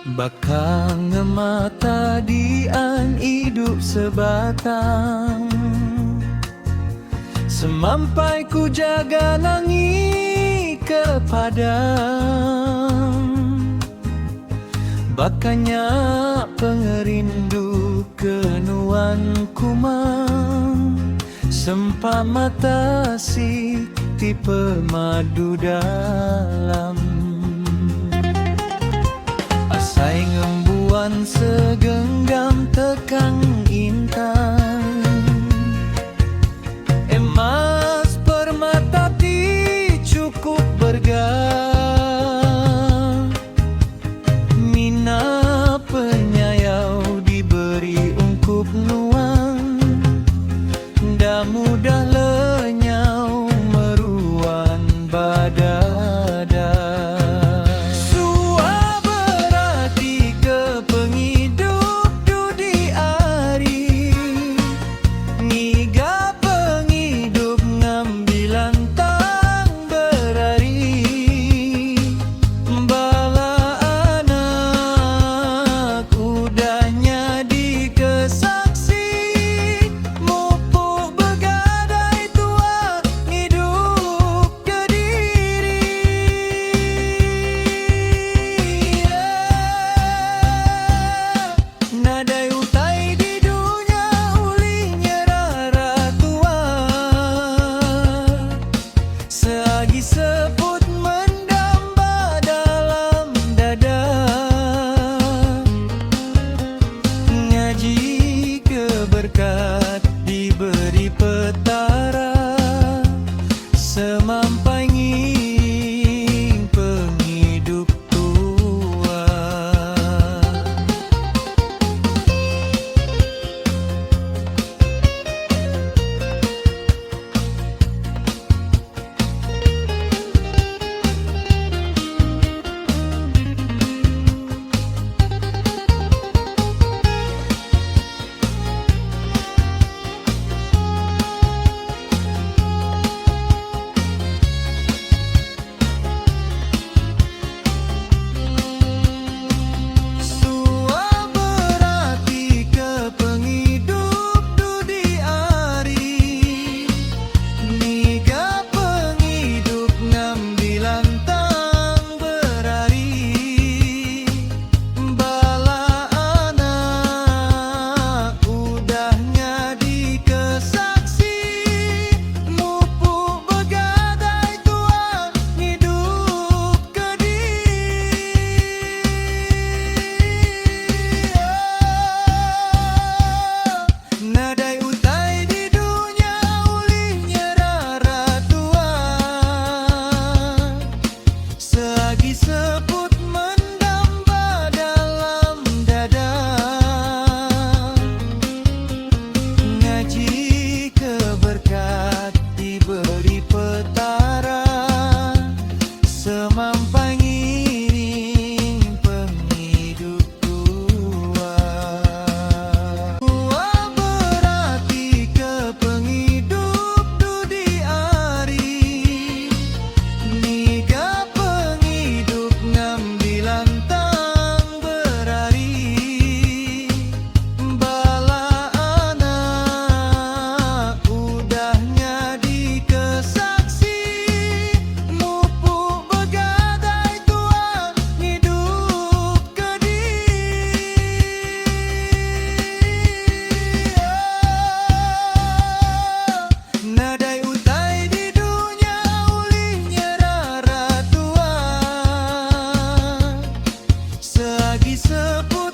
Bakang mata dian hidup sebatang, semampai ku jaga langit kepadam. Bakanya pengerindu kenuan kumang, sempa mata si tipe madu dalam. Asai ngembuan segenggam tekang intan, emas permata ti cukup bergah. Mina penyayau diberi ungkup nuang, dah mudah lenyau meruan badada. Sua berarti ke penghidup dudi ari, niga penghidup ngambilan tang berari. Bala anak udahnya dikesaksi, mupuk begadai tua hidup kediri. Nadai utai di dunia ulihnya rara tua, seagi sebut mendamba dalam dada. Ngaji keberkat diberi petara, semampai nging penghidup tua. Sua berarti ke penghidup dudi ari, niga penghidup ngambilan tang berari. Bala anak udahnya dikesaksi, mupuk begadai tua hidup kediri. Nadai utai di dunia ulihnya rara tua, seagi sebut mendamba dalam dada. Ngaji keberkat diberi petara, semampai ngiring penghidup tua. Sua berarti ke penghidup dudi ari, niga penghidup ngambilan tang berari. Bala anak udahnya dikesaksi, mupuk begadai tua hidup kediri. Nadai utai di dunia ulihnya rara tua, seagi sebut